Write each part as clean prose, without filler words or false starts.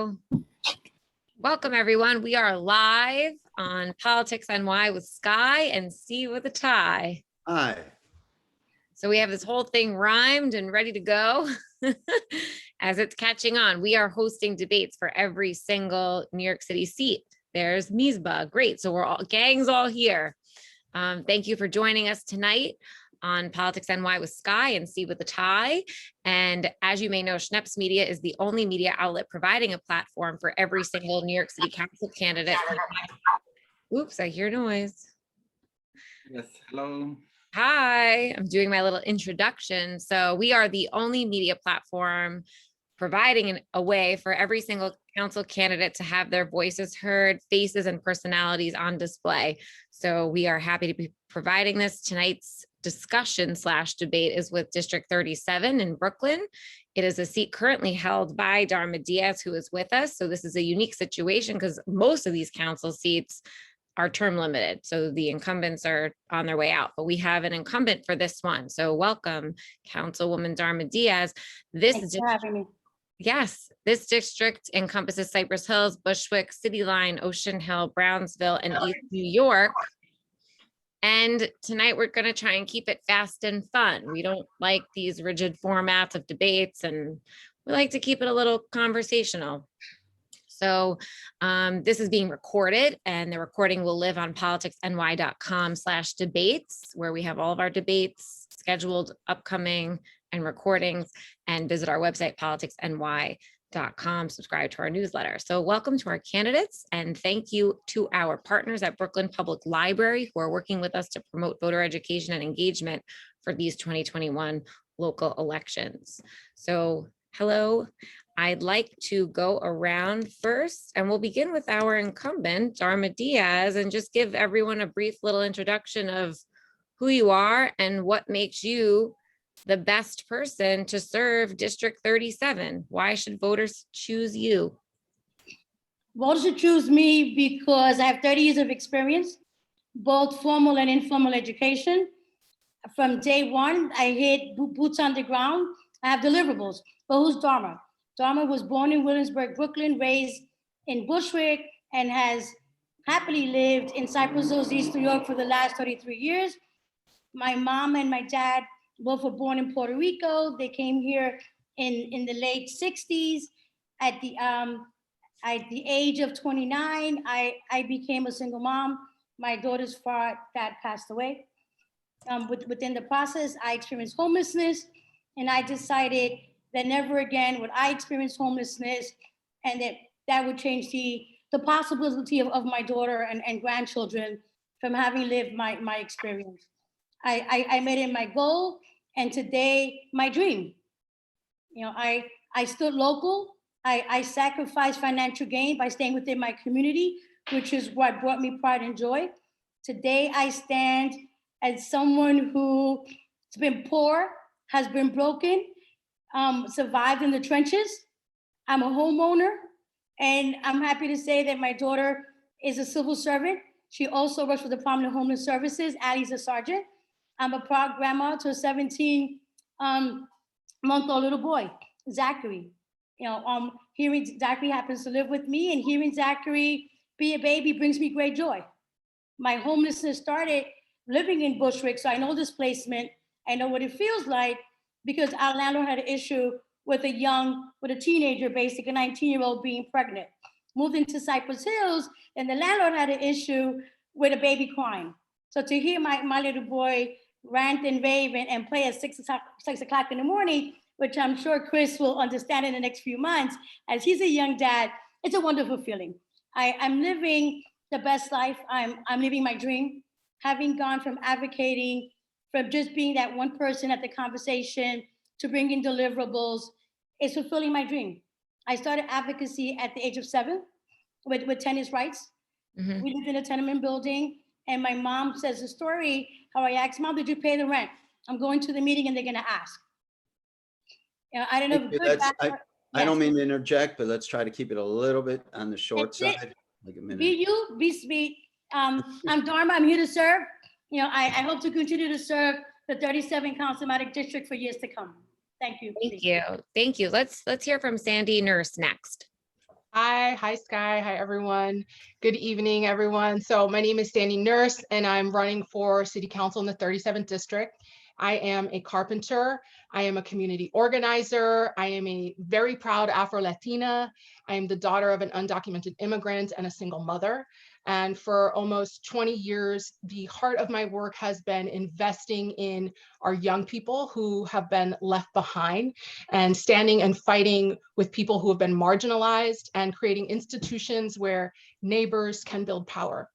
So welcome everyone. We are live on PoliticsNY with Sky and C with a tie. Hi. So we have this whole thing rhymed and ready to go as it's catching on. We are hosting debates for every single New York City seat. There's Misba. Great. So we're all gang's all here. Thank you for joining us tonight on PoliticsNY with Sky and C with a tie. And as you may know, Schneps Media is the only media outlet providing a platform for every single New York City Council candidate. Oops, I hear noise. Yes, hello. Hi, I'm doing my little introduction. So we are the only media platform providing a way for every single council candidate to have their voices heard, faces and personalities on display. So we are happy to be providing this. Tonight's discussion / debate is with District 37 in Brooklyn. It is a seat currently held by Darma Diaz, who is with us. So this is a unique situation because most of these council seats are term limited. So the incumbents are on their way out, but we have an incumbent for this one. So welcome, Councilwoman Darma Diaz. Thanks for having me. Yes, this district encompasses Cypress Hills, Bushwick, City Line, Ocean Hill, Brownsville, and East New York. And tonight we're going to try and keep it fast and fun. We don't like these rigid formats of debates, and we like to keep it a little conversational. So this is being recorded, and the recording will live on politicsny.com/debates, where we have all of our debates scheduled, upcoming, and recordings, and visit our website, politicsny.com, subscribe to our newsletter. So welcome to our candidates, and thank you to our partners at Brooklyn Public Library who are working with us to promote voter education and engagement for these 2021 local elections. So hello. I'd like to go around first, and we'll begin with our incumbent, Darma Diaz, and just give everyone a brief little introduction of who you are and what makes you the best person to serve District 37. Why should voters choose you? Voters should choose me because I have 30 years of experience, both formal and informal education. From day one, I hit boots on the ground. I have deliverables. But who's Darma? Darma was born in Williamsburg, Brooklyn, raised in Bushwick, and has happily lived in Cypress Hills, East New York for the last 33 years. My mom and my dad both were born in Puerto Rico. They came here in the late 60s. At the age of 29, I became a single mom. My daughter's dad passed away. Within the process, I experienced homelessness, and I decided that never again would I experience homelessness, and that would change the possibility of my daughter and grandchildren from having lived my experience. I made it my goal, and today my dream. You know, I stood local. I sacrificed financial gain by staying within my community, which is what brought me pride and joy. Today I stand as someone who's been poor, has been broken, survived in the trenches. I'm a homeowner, and I'm happy to say that my daughter is a civil servant. She also works for the Department of Homeless Services. Allie's a sergeant. I'm a proud grandma to a 17-month-old little boy, Zachary. You know, hearing Zachary happens to live with me, and hearing Zachary be a baby brings me great joy. My homelessness started living in Bushwick, so I know displacement. I know what it feels like, because our landlord had an issue with a teenager, basically a 19-year-old being pregnant. Moved into Cypress Hills, and the landlord had an issue with a baby crying. So to hear my little boy rant and rave and play at 6 o'clock in the morning, which I'm sure Chris will understand in the next few months, as he's a young dad, it's a wonderful feeling. I'm living the best life. I'm living my dream, having gone from advocating, from just being that one person at the conversation to bringing deliverables. It's fulfilling my dream. I started advocacy at the age of 7 with tenants' rights. Mm-hmm. We lived in a tenement building, and my mom says the story, how I asked, Mom, did you pay the rent? I'm going to the meeting and they're gonna ask. You know, I don't know. I don't mean to interject, but let's try to keep it a little bit on the short side. Like a minute. Be sweet. I'm Darma, I'm here to serve. You know, I hope to continue to serve the 37 Councilmatic District for years to come. Thank you. Thank you. Thank you. Let's hear from Sandy Nurse next. Hi, Sky. Hi, everyone. Good evening, everyone. So my name is Sandy Nurse, and I'm running for City Council in the 37th District. I am a carpenter. I am a community organizer. I am a very proud Afro-Latina. I am the daughter of an undocumented immigrant and a single mother. And for almost 20 years, the heart of my work has been investing in our young people who have been left behind and standing and fighting with people who have been marginalized and creating institutions where neighbors can build power.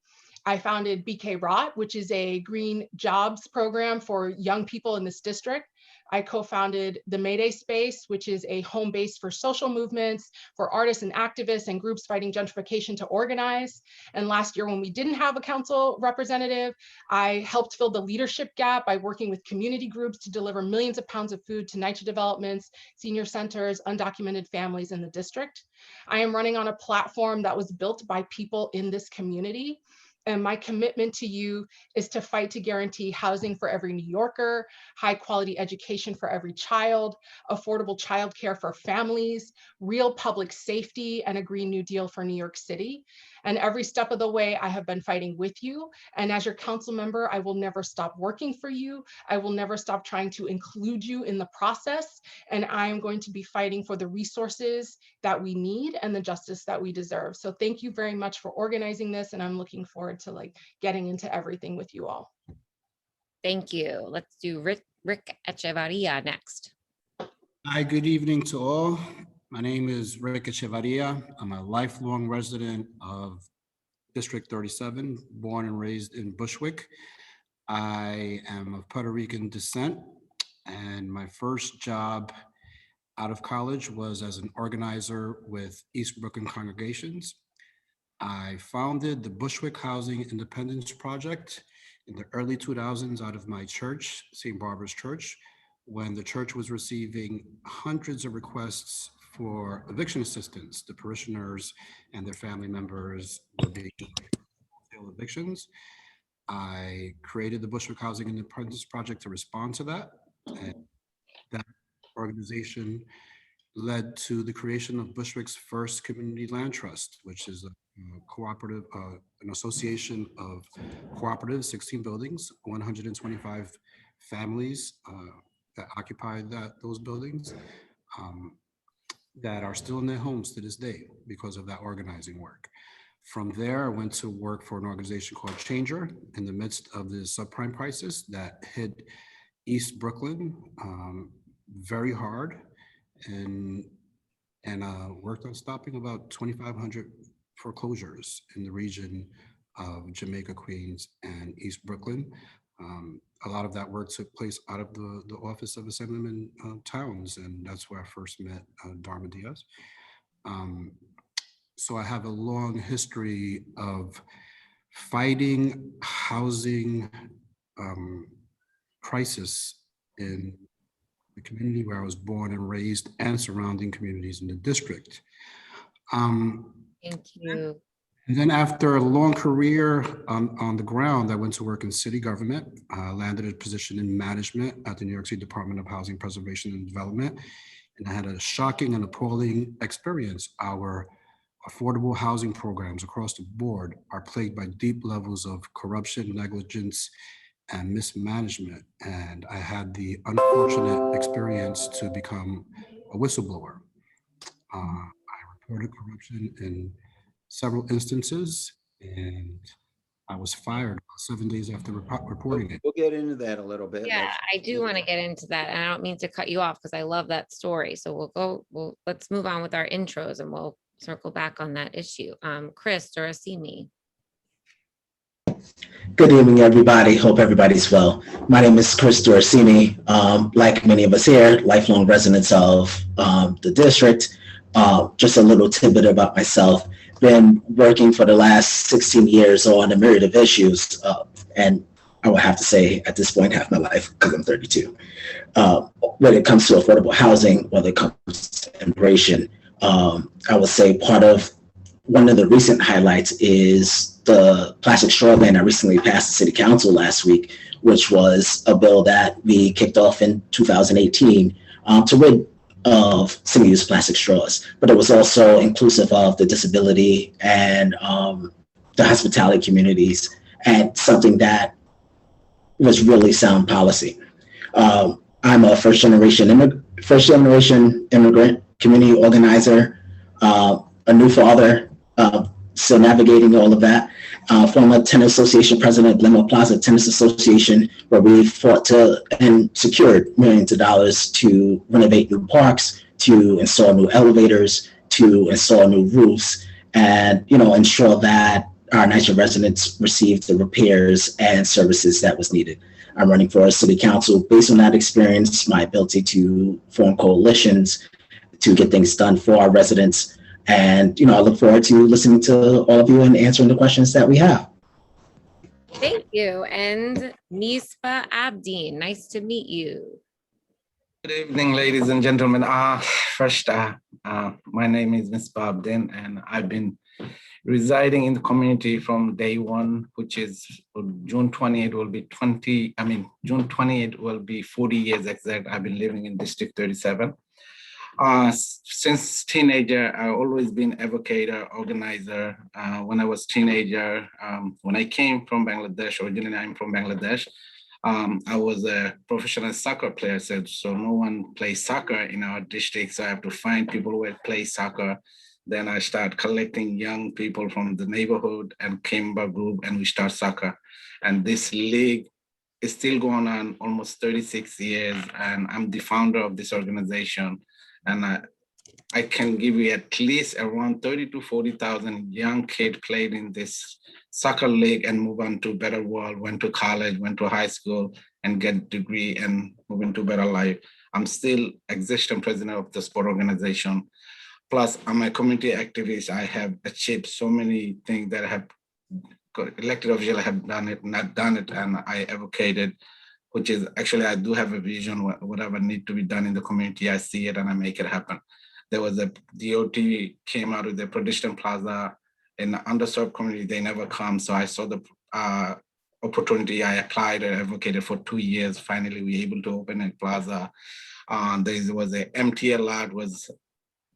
I founded BK Rot, which is a green jobs program for young people in this district. I co-founded the Mayday Space, which is a home base for social movements, for artists and activists and groups fighting gentrification to organize. And last year, when we didn't have a council representative, I helped fill the leadership gap by working with community groups to deliver millions of pounds of food to NYCHA developments, senior centers, undocumented families in the district. I am running on a platform that was built by people in this community. And my commitment to you is to fight to guarantee housing for every New Yorker, high quality education for every child, affordable childcare for families, real public safety, and a Green New Deal for New York City. And every step of the way, I have been fighting with you. And as your council member, I will never stop working for you. I will never stop trying to include you in the process. And I am going to be fighting for the resources that we need and the justice that we deserve. So thank you very much for organizing this. And I'm looking forward to getting into everything with you all. Thank you. Let's do Rick Echevarria next. Hi, good evening to all. My name is Rick Echevarria. I'm a lifelong resident of District 37, born and raised in Bushwick. I am of Puerto Rican descent, and my first job out of college was as an organizer with East Brooklyn congregations. I founded the Bushwick Housing Independence Project in the early 2000s out of my church, St. Barbara's Church, when the church was receiving hundreds of requests for eviction assistance. The parishioners and their family members were being wholesale evictions. I created the Bushwick Housing Independence Project to respond to that. And that organization led to the creation of Bushwick's first community land trust, which is a cooperative, an association of cooperatives, 16 buildings, 125 families that occupy those buildings that are still in their homes to this day because of that organizing work. From there, I went to work for an organization called Changer in the midst of the subprime crisis that hit East Brooklyn very hard, and worked on stopping about 2,500 foreclosures in the region of Jamaica, Queens, and East Brooklyn. A lot of that work took place out of the office of Assemblyman Towns, and that's where I first met Darma Diaz. So I have a long history of fighting housing crisis in the community where I was born and raised and surrounding communities in the district. Thank you. And then after a long career on the ground, I went to work in city government, landed a position in management at the New York City Department of Housing Preservation and Development. And I had a shocking and appalling experience. Our affordable housing programs across the board are plagued by deep levels of corruption, negligence, and mismanagement. And I had the unfortunate experience to become a whistleblower. I reported corruption in several instances, and I was fired 7 days after reporting it. We'll get into that a little bit. Yeah, I do want to get into that, and I don't mean to cut you off because I love that story. So let's move on with our intros, and we'll circle back on that issue. Chris Durosinmi. Good evening, everybody. Hope everybody's well. My name is Chris Durosinmi. Like many of us here, lifelong residents of the district. Just a little tidbit about myself. Been working for the last 16 years on a myriad of issues, and I would have to say at this point half my life, because I'm 32. When it comes to affordable housing, when it comes to immigration, I would say one of the recent highlights is the plastic straw ban that recently passed the city council last week, which was a bill that we kicked off in 2018 to rid of single-use plastic straws, but it was also inclusive of the disability and the hospitality communities, and something that was really sound policy. I'm a first generation immigrant, community organizer, a new father, still navigating all of that. Former tennis association president, Glenmore Plaza Tennis Association, where we fought to and secured millions of dollars to renovate new parks, to install new elevators, to install new roofs, and ensure that our NYC residents received the repairs and services that was needed. I'm running for city council based on that experience, my ability to form coalitions to get things done for our residents. And, I look forward to listening to all of you and answering the questions that we have. Thank you. And Misba Abdin, nice to meet you. Good evening, ladies and gentlemen. First, my name is Misba Abdin, and I've been residing in the community from day one, which is June 28 will be June 28 will be 40 years exact. I've been living in District 37. Since teenager, I've always been advocator, organizer. When I was teenager, when I came from Bangladesh, originally I'm from Bangladesh, I was a professional soccer player, so no one plays soccer in our district, so I have to find people who play soccer. Then I start collecting young people from the neighborhood and Kimber group, and we start soccer. And this league is still going on almost 36 years, and I'm the founder of this organization. And I can give you at least around 30 to 40,000 young kids played in this soccer league and move on to better world, went to college, went to high school, and get degree and move into better life. I'm still existing president of the sport organization. Plus, I'm a community activist. I have achieved so many things that I have elected officials have done it, not done it, and I advocated, which is actually I do have a vision. Whatever need to be done in the community, I see it and I make it happen. There was a DOT came out with the pedestrian plaza in the underserved community. They never come, so I saw the opportunity. I applied and advocated for 2 years. Finally, we were able to open a plaza. There was an empty lot. Was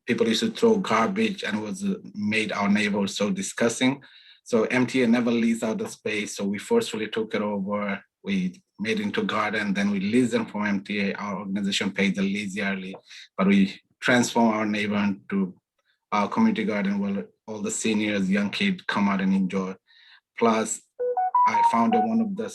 people used to throw garbage and was made our neighbors so disgusting. So MTA never leased out the space. So we forcefully took it over. We made it into garden, then we leased them from MTA. Our organization paid the lease yearly, but we transform our neighborhood into our community garden where all the seniors, young kids come out and enjoy. Plus, I founded one of the,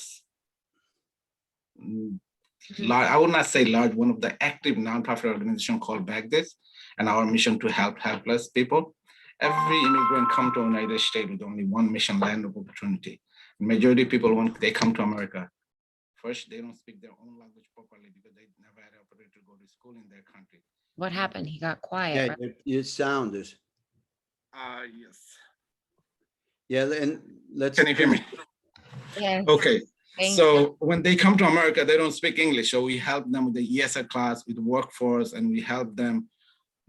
I would not say large, one of the active nonprofit organization called Back This, and our mission to help helpless people. Every immigrant come to the United States with only one mission, land of opportunity. Majority of people, when they come to America, first, they don't speak their own language properly because they never had the opportunity to go to school in their country. What happened? He got quiet. Yeah, right? your sound is. Yes. Yeah, and let's. Can you hear me? Yeah. Okay. Thank So when they come to America, they don't speak English. So we help them with the ESL class, with the workforce, and we help them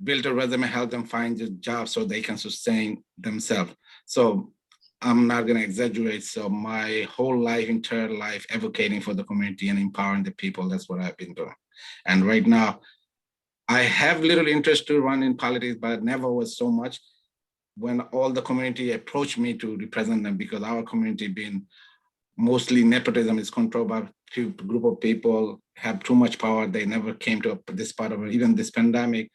build a resume, help them find a job so they can sustain themselves. So I'm not going to exaggerate. So my whole life, entire life, advocating for the community and empowering the people. That's what I've been doing. And right now, I have little interest to run in politics, but never was so much when all the community approached me to represent them, because our community being mostly nepotism is controlled by a group of people, have too much power. They never came to this part of it. Even this pandemic,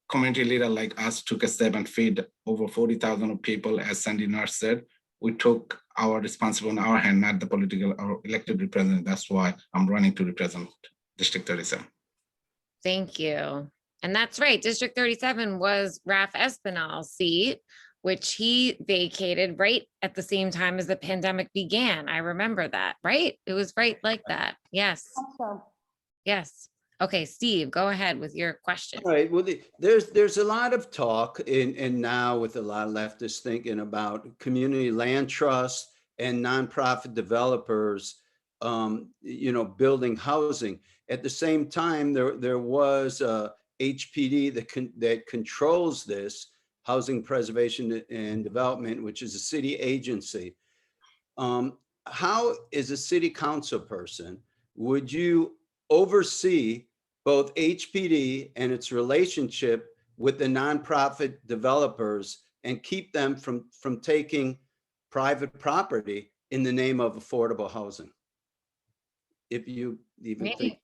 community leader like us took a step and feed over 40,000 people, as Sandy Nurse said. We took our responsibility in our hand, not the political or elected representative. That's why I'm running to represent District 37. Thank you. And that's right. District 37 was Raf Espinal's seat, which he vacated right at the same time as the pandemic began. I remember that, right? It was right like that. Yes. So, Yes. Okay, Steve, go ahead with your question. All right. Well, there's a lot of talk and now with a lot of leftists thinking about community land trusts and nonprofit developers, building housing. At the same time, there was HPD that controls this, Housing Preservation and Development, which is a city agency. How, as a city council person, would you oversee both HPD and its relationship with the nonprofit developers and keep them from taking private property in the name of affordable housing. If you even think.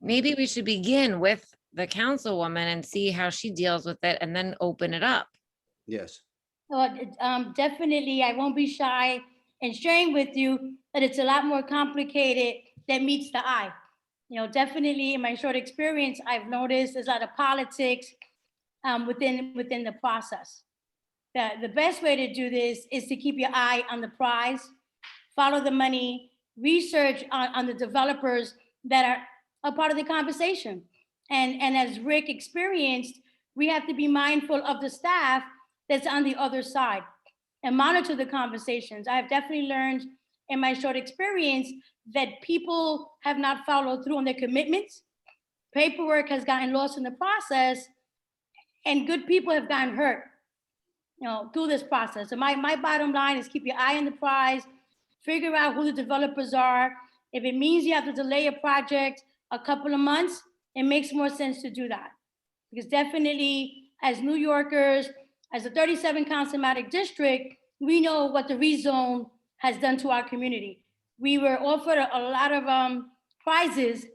Maybe we should begin with the councilwoman and see how she deals with it and then open it up. Yes. Definitely, I won't be shy in sharing with you that it's a lot more complicated than meets the eye. Definitely in my short experience, I've noticed there's a lot of politics within the process. The best way to do this is to keep your eye on the prize, follow the money, research on the developers that are a part of the conversation. And as Rick experienced, we have to be mindful of the staff that's on the other side and monitor the conversations. I've definitely learned in my short experience that people have not followed through on their commitments. Paperwork has gotten lost in the process, and good people have gotten hurt, through this process. So my bottom line is keep your eye on the prize, figure out who the developers are. If it means you have to delay a project a couple of months, it makes more sense to do that. Because definitely, as New Yorkers, as a 37 councilmatic district, we know what the rezone has done to our community. We were offered a lot of prizes,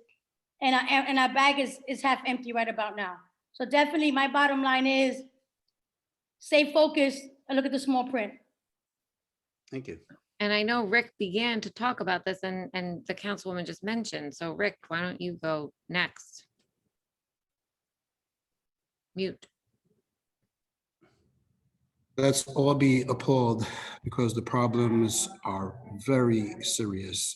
and our bag is half empty right about now. So definitely, my bottom line is stay focused and look at the small print. Thank you. And I know Rick began to talk about this and the councilwoman just mentioned. So Rick, why don't you go next? Mute. Let's all be appalled because the problems are very serious,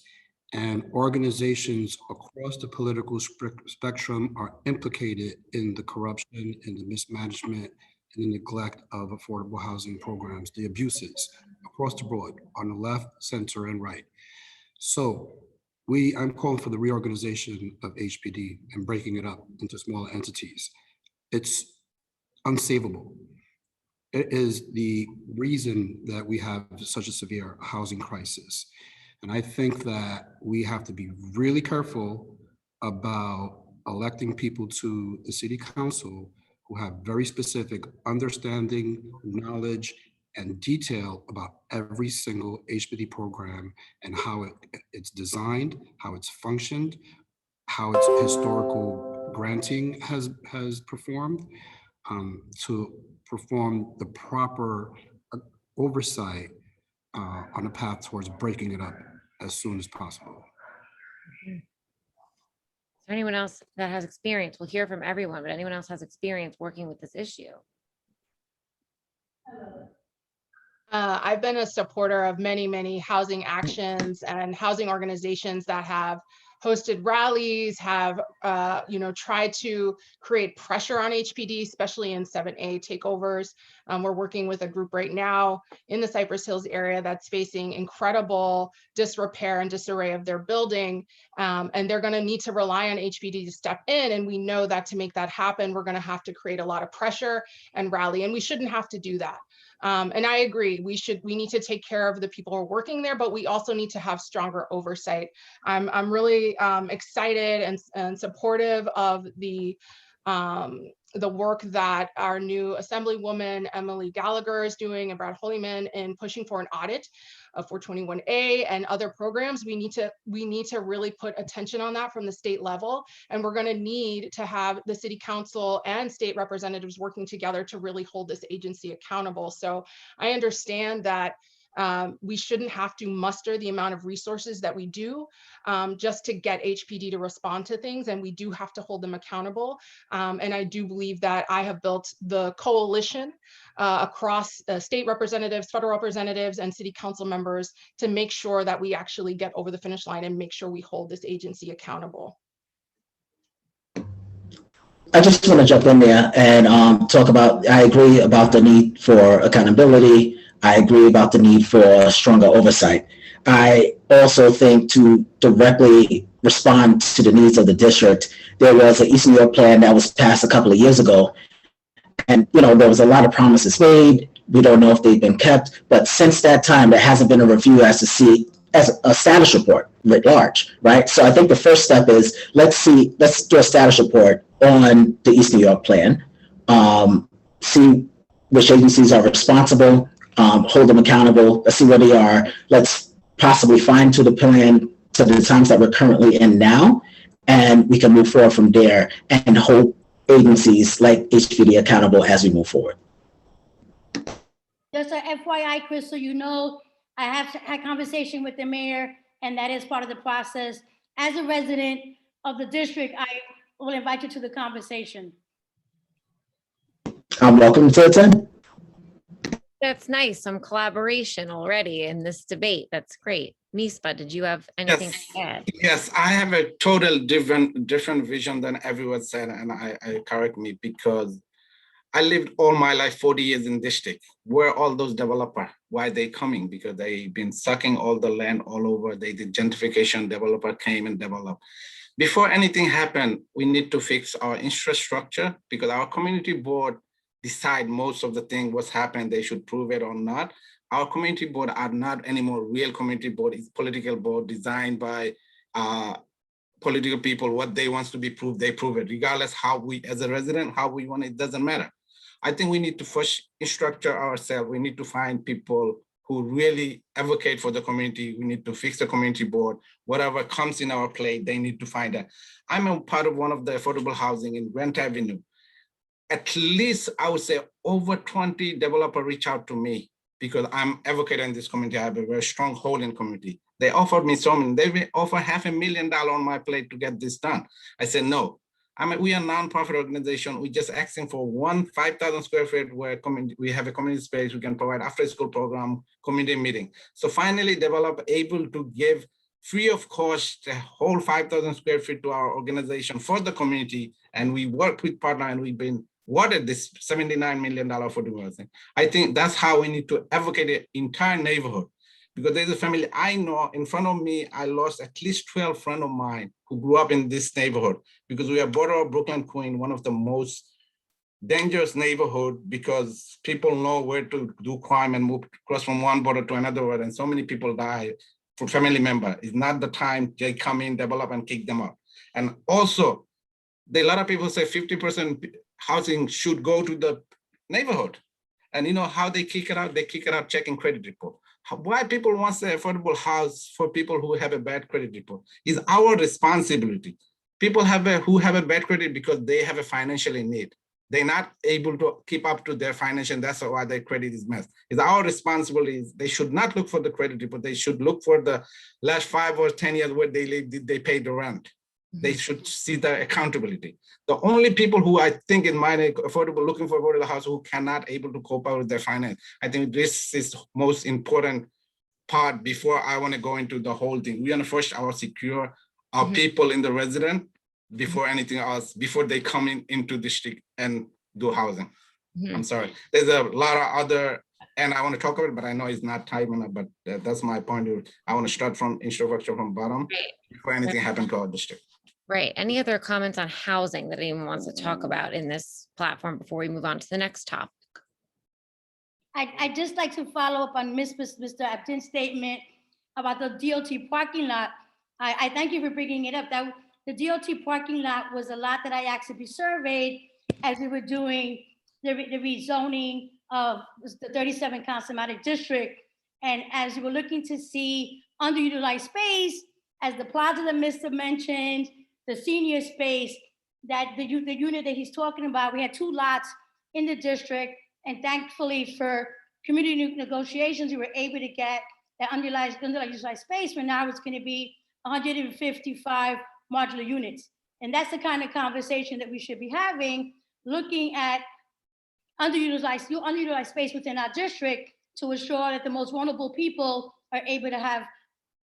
and organizations across the political spectrum are implicated in the corruption, in the mismanagement, and the neglect of affordable housing programs, the abuses across the board on the left, center, and right. So I'm calling for the reorganization of HPD and breaking it up into smaller entities. It's unsavable. It is the reason that we have such a severe housing crisis. And I think that we have to be really careful about electing people to the city council who have very specific understanding, knowledge, and detail about every single HPD program and how it's designed, how it's functioned, how its historical granting has performed, to perform the proper oversight on a path towards breaking it up as soon as possible. Is there anyone else that has experience? We'll hear from everyone, but anyone else has experience working with this issue? I've been a supporter of many housing actions and housing organizations that have hosted rallies, have tried to create pressure on HPD, especially in 7A takeovers. We're working with a group right now in the Cypress Hills area that's facing incredible disrepair and disarray of their building. And they're gonna need to rely on HPD to step in. And we know that to make that happen, we're gonna have to create a lot of pressure and rally, and we shouldn't have to do that. And I agree, we need to take care of the people who are working there, but we also need to have stronger oversight. I'm really excited and supportive of the work that our new Assemblywoman Emily Gallagher is doing and Brad Holyman in pushing for an audit of 421A and other programs. We need to really put attention on that from the state level, and we're going to need to have the city council and state representatives working together to really hold this agency accountable. So I understand that we shouldn't have to muster the amount of resources that we do just to get HPD to respond to things, and we do have to hold them accountable. And I do believe that I have built the coalition across state representatives, federal representatives, and city council members to make sure that we actually get over the finish line and make sure we hold this agency accountable. I just want to jump in there and talk about, I agree about the need for accountability. I agree about the need for stronger oversight. I also think to directly respond to the needs of the district, there was an East New York plan that was passed a couple of years ago. And, there was a lot of promises made. We don't know if they've been kept. But since that time, there hasn't been a review as to see as a status report writ large, right? So I think the first step is let's do a status report on the East New York plan, see which agencies are responsible, hold them accountable, let's see where they are, let's possibly fine tune the plan to the times that we're currently in now, and we can move forward from there and hold agencies like HPD accountable as we move forward. Just a FYI, Chris, so you know, I have had conversation with the mayor, and that is part of the process. As a resident of the district, I will invite you to the conversation. I'm welcome to attend. That's nice. Some collaboration already in this debate. That's great. Misba, did you have anything to add? Yes, I have a total different vision than everyone said, and I correct me, because I lived all my life 40 years in district. Where all those developers? Why are they coming? Because they've been sucking all the land all over. They did gentrification. Developer came and developed. Before anything happened, we need to fix our infrastructure, because our community board decide most of the thing what's happened. They should prove it or not. Our community board are not anymore real community board. It's political board designed by political people. What they want to be proved, they prove it. Regardless how we, as a resident, how we want it, doesn't matter. I think we need to first structure ourselves. We need to find people who really advocate for the community. We need to fix the community board. Whatever comes in our plate, they need to find that. I'm a part of one of the affordable housing in Grant Avenue. At least I would say over 20 developers reach out to me because I'm advocating this community. I have a very strong hold in community. They offered me so many. They offer $500,000 on my plate to get this done. I said no. We are a nonprofit organization. We're just asking for 5,000 square feet where we have a community space. We can provide after school program, community meeting. So finally develop able to give free of cost the whole 5,000 square feet to our organization for the community. And we work with partner and we've been awarded this $79 million for doing thing. I think that's how we need to advocate the entire neighborhood. Because there's a family I know in front of me, I lost at least 12 friends of mine who grew up in this neighborhood because we are border of Brooklyn, Queens, one of the most dangerous neighborhood because people know where to do crime and move across from one border to another border, and so many people die for family member. It's not the time they come in, develop, and kick them out. And also, a lot of people say 50% housing should go to the neighborhood. And you know how they kick it out? They kick it out checking credit report. Why people want the affordable house for people who have a bad credit report is our responsibility. People who have a bad credit because they have a financial need. They're not able to keep up to their financial, that's why their credit is messed. It's our responsibility. They should not look for the credit report. They should look for the last 5 or 10 years where they live, did they pay the rent? They should see the accountability. The only people who I think in my affordable, looking for affordable house who cannot able to cope up with their finance. I think this is most important part before I want to go into the whole thing. We want to first secure our people in the resident before anything else, before they come into district and do housing. I'm sorry. There's a lot of other, and I want to talk about it, but I know it's not time enough, but that's my point. I want to start from infrastructure from bottom before anything happens to our district. Right. Any other comments on housing that anyone wants to talk about in this platform before we move on to the next topic? I'd just like to follow up on Mr. Abdin's statement about the DOT parking lot. I thank you for bringing it up. That the DOT parking lot was a lot that I asked to be surveyed as we were doing the rezoning of the 37 Councilmatic District. And as we were looking to see underutilized space, as the plaza that Mr. mentioned, the senior space, that the unit that he's talking about, we had 2 lots in the district, and thankfully for community negotiations, we were able to get that underutilized space, where now it's going to be 155 modular units. And that's the kind of conversation that we should be having, looking at underutilized space within our district to ensure that the most vulnerable people are able to have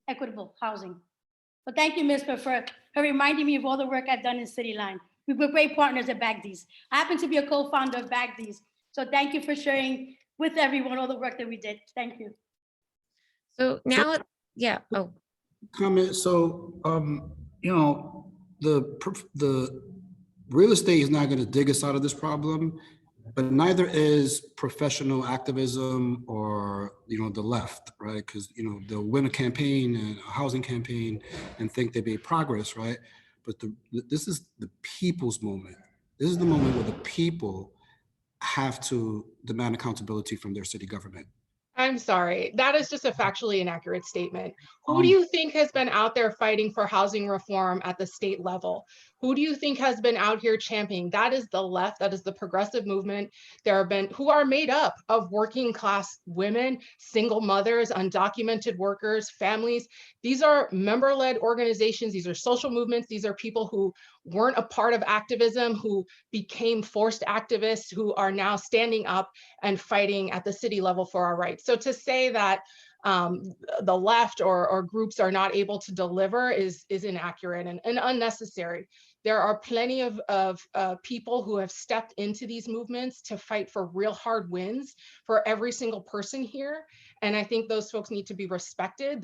equitable housing. But thank you, Misba, for reminding me of all the work I've done in City Line. We were great partners at Bagdies. I happen to be a co-founder of Bagdies. So thank you for sharing with everyone all the work that we did. Thank you. So now, yeah. Oh, Comment. So, you know, the real estate is not going to dig us out of this problem. but neither is professional activism or, the left, right? Because, they'll win a campaign and a housing campaign and think they made progress, right? But this is the people's moment. This is the moment where the people have to demand accountability from their city government. I'm sorry, that is just a factually inaccurate statement. Who do you think has been out there fighting for housing reform at the state level? Who do you think has been out here championing? That is the left, that is the progressive movement. There have been, who are made up of working class women, single mothers, undocumented workers, families. These are member-led organizations, these are social movements, these are people who weren't a part of activism, who became forced activists, who are now standing up and fighting at the city level for our rights. So to say that the left or groups are not able to deliver is inaccurate and unnecessary. There are plenty of people who have stepped into these movements to fight for real hard wins for every single person here. And I think those folks need to be respected.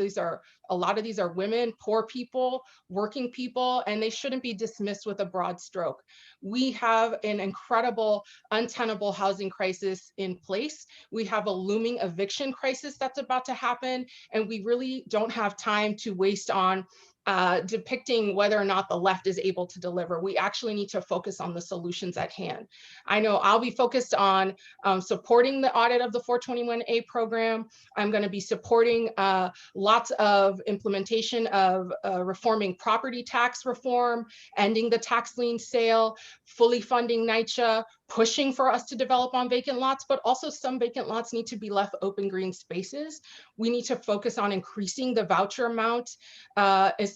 A lot of these are women, poor people, working people, and they shouldn't be dismissed with a broad stroke. We have an incredible, untenable housing crisis in place. We have a looming eviction crisis that's about to happen, and we really don't have time to waste on depicting whether or not the left is able to deliver. We actually need to focus on the solutions at hand. I know I'll be focused on supporting the audit of the 421A program. I'm going to be supporting lots of implementation of reforming property tax reform, ending the tax lien sale, fully funding NYCHA, pushing for us to develop on vacant lots, but also some vacant lots need to be left open green spaces. We need to focus on increasing the voucher amount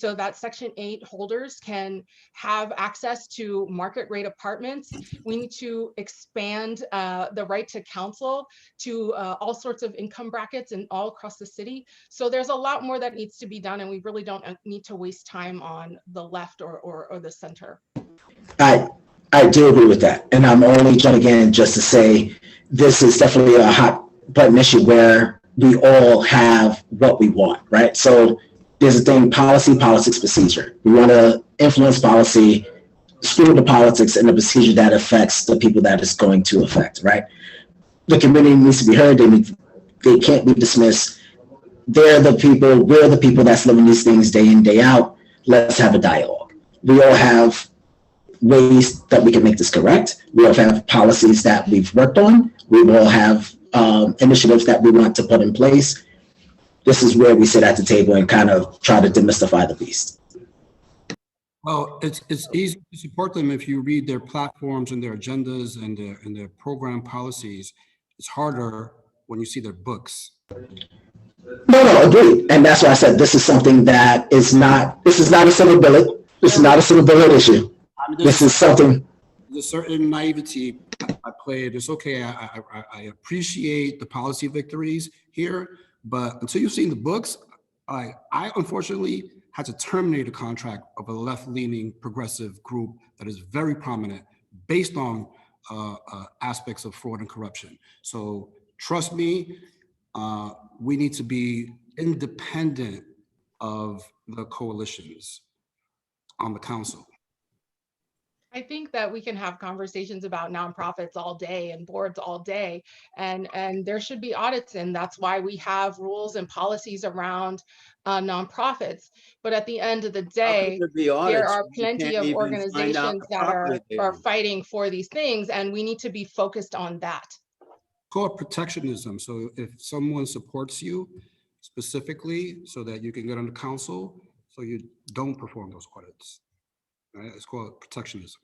so that Section 8 holders can have access to market rate apartments. We need to expand the right to counsel to all sorts of income brackets and all across the city. So there's a lot more that needs to be done, and we really don't need to waste time on the left or the center. I do agree with that. And I'm only jumping in just to say this is definitely a hot button issue where we all have what we want, right? So there's a thing, policy, politics, procedure. We want to influence policy, screw the politics and the procedure that affects the people that it's going to affect, right? The community needs to be heard. They can't be dismissed. They're the people, we're the people that's living these things day in, day out. Let's have a dialogue. We all have ways that we can make this correct. We all have policies that we've worked on. We all have initiatives that we want to put in place. This is where we sit at the table and kind of try to demystify the beast. Well, it's easy to support them if you read their platforms and their agendas and their program policies. It's harder when you see their books. No, agreed. And that's why I said this is something that this is not a silver bullet. This is not a silver bullet issue. This is something. There's a certain naivety I played. It's okay. I appreciate the policy victories here, but until you've seen the books, I unfortunately had to terminate a contract of a left-leaning progressive group that is very prominent based on aspects of fraud and corruption. So trust me, we need to be independent of the coalitions on the council. I think that we can have conversations about nonprofits all day and boards all day, and there should be audits, and that's why we have rules and policies around nonprofits. But at the end of the day, there are plenty of organizations that are fighting for these things, and we need to be focused on that. Called protectionism. So if someone supports you specifically so that you can get on the council, so you don't perform those audits. Right? It's called protectionism.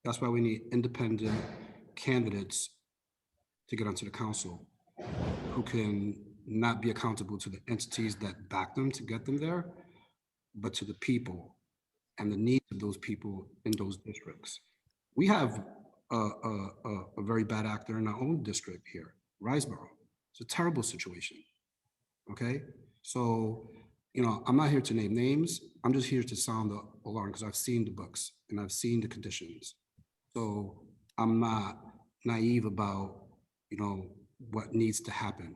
That's why we need independent candidates to get onto the council who can not be accountable to the entities that back them to get them there, but to the people and the needs of those people in those districts. We have a very bad actor in our own district here, Riseboro. It's a terrible situation, okay? So, I'm not here to name names. I'm just here to sound the alarm because I've seen the books and I've seen the conditions. So I'm not naive about, what needs to happen.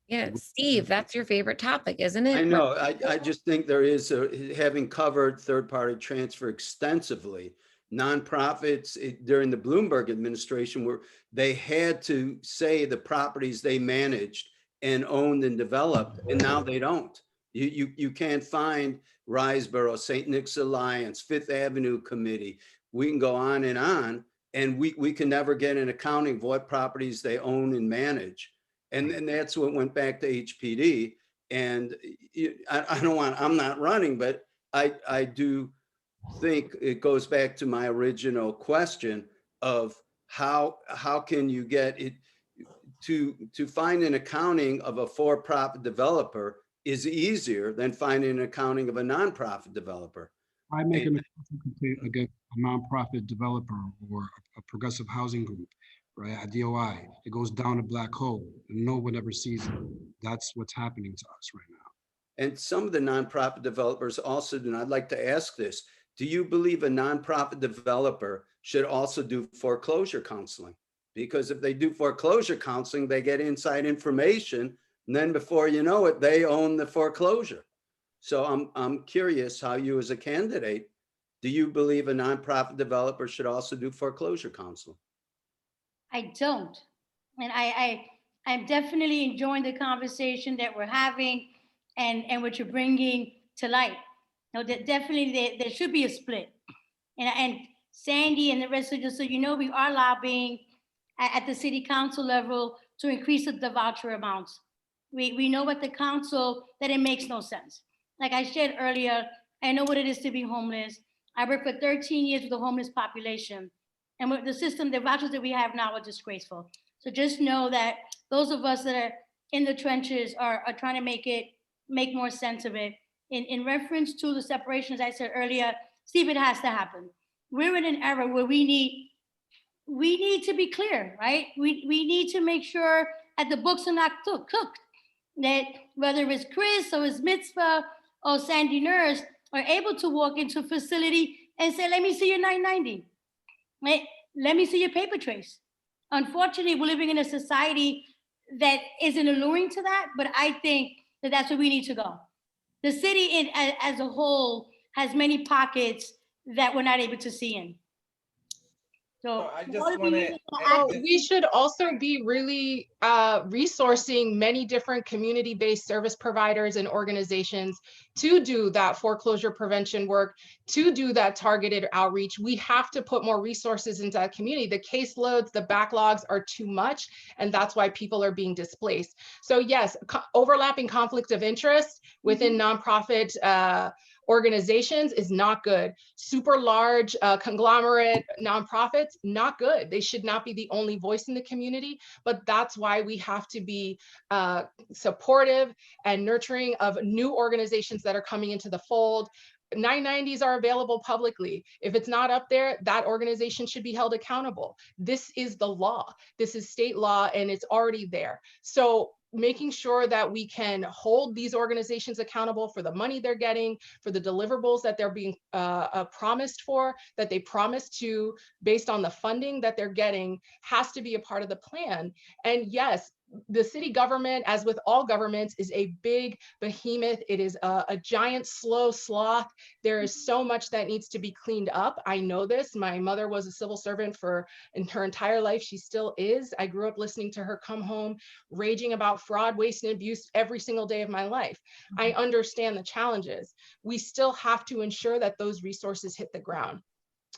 Yeah, Steve, that's your favorite topic, isn't it? I know. I just think there is, having covered third-party transfer extensively, nonprofits during the Bloomberg administration where they had to say the properties they managed and owned and developed, and now they don't. You can't find Riseboro, St. Nick's Alliance, Fifth Avenue Committee. We can go on, and we can never get an accounting of what properties they own and manage. And that's what went back to HPD. And I'm not running, but I do think it goes back to my original question of how can you get it to find an accounting of a for-profit developer is easier than finding an accounting of a nonprofit developer. I make an complaint against a nonprofit developer or a progressive housing group, right? A DOI, it goes down a black hole and no one ever sees it. That's what's happening to us right now. And some of the nonprofit developers also do, and I'd like to ask this, do you believe a nonprofit developer should also do foreclosure counseling? Because if they do foreclosure counseling, they get inside information, and then before you know it, they own the foreclosure. So I'm curious how you as a candidate, do you believe a nonprofit developer should also do foreclosure counseling? I don't. And I'm definitely enjoying the conversation that we're having and what you're bringing to light. No, that definitely there should be a split. And Sandy and the rest of you, so you know, we are lobbying at the city council level to increase the voucher amounts. We know at the council that it makes no sense. Like I shared earlier, I know what it is to be homeless. I worked for 13 years with the homeless population. And with the system, the vouchers that we have now are disgraceful. So just know that those of us that are in the trenches are trying to make more sense of it. In reference to the separation, as I said earlier, Steve, it has to happen. We're in an era where we need to be clear, right? We need to make sure that the books are not cooked, that whether it's Chris or it's Misba or Sandy Nurse are able to walk into a facility and say, let me see your 990. Right? Let me see your paper trace. Unfortunately, we're living in a society that isn't alluring to that, but I think that that's where we need to go. The city as a whole has many pockets that we're not able to see in. So I just want to. Well, we should also be really resourcing many different community-based service providers and organizations to do that foreclosure prevention work, to do that targeted outreach. We have to put more resources into that community. The caseloads, the backlogs are too much, and that's why people are being displaced. So yes, overlapping conflict of interest within nonprofit organizations is not good. Super large conglomerate nonprofits, not good. They should not be the only voice in the community, but that's why we have to be supportive and nurturing of new organizations that are coming into the fold. 990s are available publicly. If it's not up there, that organization should be held accountable. This is the law. This is state law, and it's already there. So making sure that we can hold these organizations accountable for the money they're getting, for the deliverables that they're being promised for, that they promised to, based on the funding that they're getting, has to be a part of the plan. And yes, the city government, as with all governments, is a big behemoth. It is a giant slow sloth. There is so much that needs to be cleaned up. I know this. My mother was a civil servant in her entire life. She still is. I grew up listening to her come home raging about fraud, waste, and abuse every single day of my life. I understand the challenges. We still have to ensure that those resources hit the ground.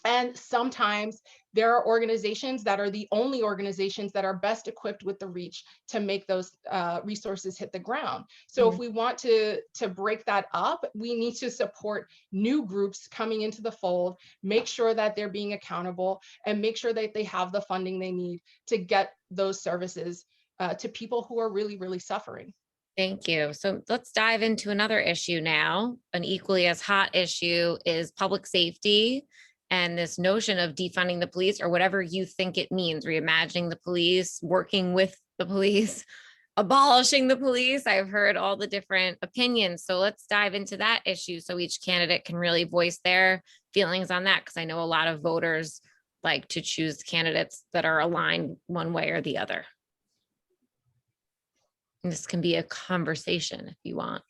And sometimes there are organizations that are the only organizations that are best equipped with the reach to make those resources hit the ground. So if we want to break that up, we need to support new groups coming into the fold, make sure that they're being accountable, and make sure that they have the funding they need to get those services to people who are really, really suffering. Thank you. So let's dive into another issue now. An equally as hot issue is public safety and this notion of defunding the police, or whatever you think it means, reimagining the police, working with the police, abolishing the police. I've heard all the different opinions. So let's dive into that issue so each candidate can really voice their feelings on that, because I know a lot of voters like to choose candidates that are aligned one way or the other. And this can be a conversation if you want.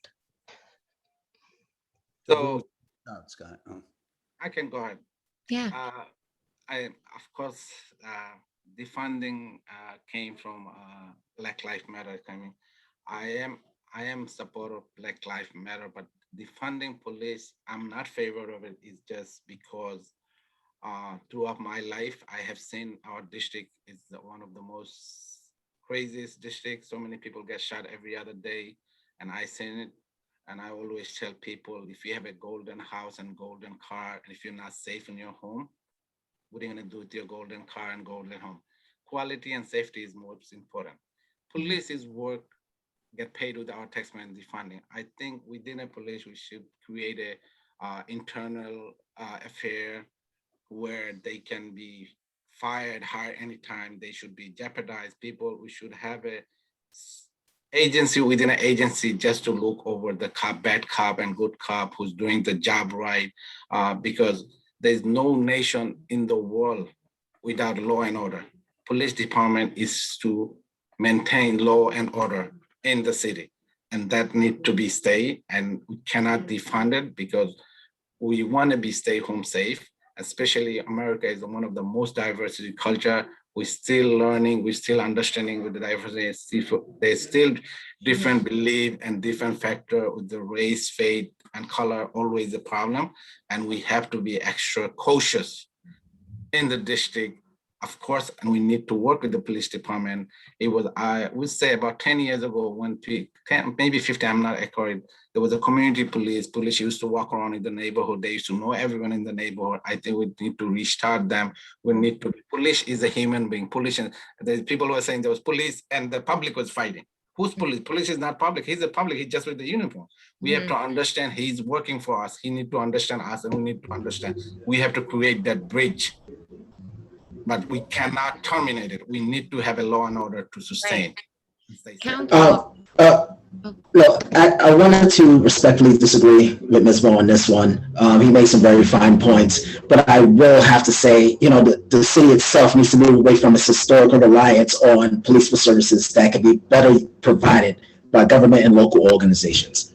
So Scott. I can go ahead. Yeah. I, of course, the funding came from Black Lives Matter. I mean, I am supporter of Black Lives Matter, but the funding police, I'm not favor of it. Is just because throughout my life, I have seen our district is one of the most craziest districts. So many people get shot every other day, and I seen it. And I always tell people, if you have a golden house and golden car, and if you're not safe in your home, what are you going to do with your golden car and golden home? Quality and safety is most important. Police is work, get paid with our taxpayer funding. I think within a police, we should create a internal affair where they can be fired, hired anytime. They should be jeopardized. People, we should have a agency within an agency just to look over the cop, bad cop and good cop who's doing the job right, because there's no nation in the world without law and order. Police department is to maintain law and order in the city, and that need to be stay, and we cannot defund it because we want to be stay home safe. Especially America is one of the most diversity culture. We're still learning, we're still understanding with the diversity. There's still different belief and different factor with the race, faith, and color, always a problem. And we have to be extra cautious in the district, of course, and we need to work with the police department. It was, I would say about 10 years ago, when 10, maybe 50, I'm not accurate, there was a community police. Police used to walk around in the neighborhood. They used to know everyone in the neighborhood. I think we need to restart them. We need to, police is a human being. Police, the people were saying there was police and the public was fighting. Who's police? Police is not public. He's a public. He's just with the uniform. We have to understand he's working for us. He need to understand us, and we need to understand. We have to create that bridge, but we cannot terminate it. We need to have a law and order to sustain. Look, I wanted to respectfully disagree with Misba on this one. He made some very fine points, but I will have to say, you know, the city itself needs to move away from its historical reliance on police services that can be better provided by government and local organizations.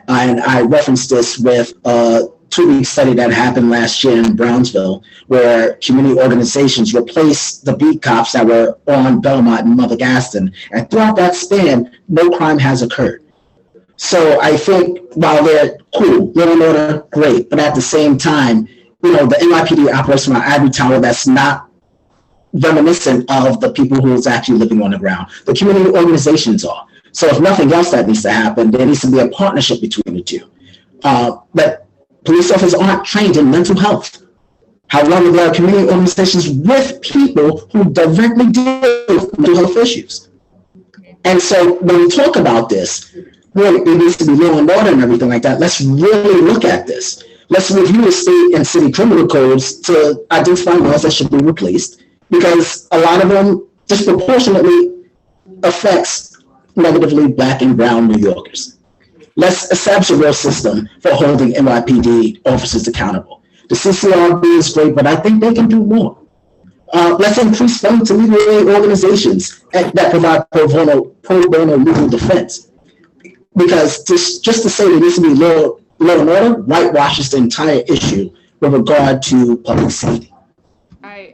And I referenced this with a 2-week study that happened last year in Brownsville, where community organizations replaced the beat cops that were on Belmont and Mother Gaston. And throughout that span, no crime has occurred. So I think while they're cool, law and order, great, but at the same time, you know, the NYPD operates from an ivory tower that's not reminiscent of the people who is actually living on the ground. The community organizations are. So if nothing else that needs to happen, there needs to be a partnership between the two. But police officers aren't trained in mental health. However, there are community organizations with people who directly deal with mental health issues. And so when we talk about this, well, it needs to be law and order and everything like that. Let's really look at this. Let's review the state and city criminal codes to identify laws that should be replaced, because a lot of them disproportionately affects negatively Black and brown New Yorkers. Let's establish a real system for holding NYPD officers accountable. The CCRB is great, but I think they can do more. Let's increase funding to legal aid organizations that provide pro bono legal defense. Because just to say there needs to be law and order whitewashes the entire issue with regard to public safety.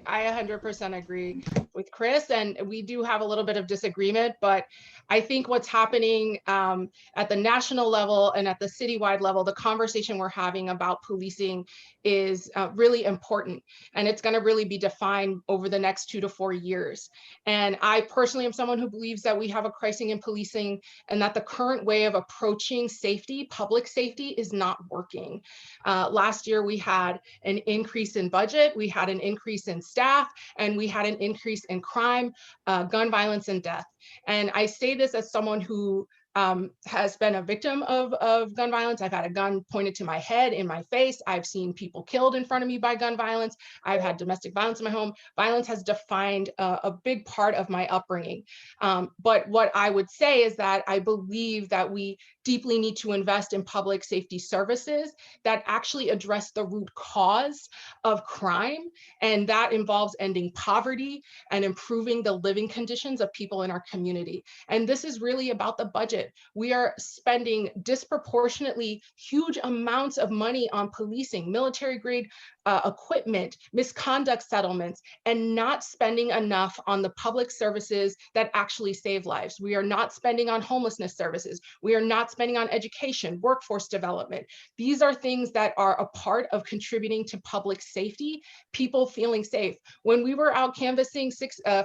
I 100% agree with Chris, and we do have a little bit of disagreement, but I think what's happening at the national level and at the citywide level, the conversation we're having about policing is really important, and it's going to really be defined over the next 2 to 4 years. And I personally am someone who believes that we have a crisis in policing, and that the current way of approaching safety, public safety, is not working. Last year, we had an increase in budget, we had an increase in staff, and we had an increase in crime, gun violence, and death. And I say this as someone who has been a victim of gun violence. I've had a gun pointed to my head, in my face. I've seen people killed in front of me by gun violence. I've had domestic violence in my home. Violence has defined a big part of my upbringing. But what I would say is that I believe that we deeply need to invest in public safety services that actually address the root cause of crime. And that involves ending poverty and improving the living conditions of people in our community. And this is really about the budget. We are spending disproportionately huge amounts of money on policing, military grade equipment, misconduct settlements, and not spending enough on the public services that actually save lives. We are not spending on homelessness services. We are not spending on education, workforce development. These are things that are a part of contributing to public safety, people feeling safe. When we were out canvassing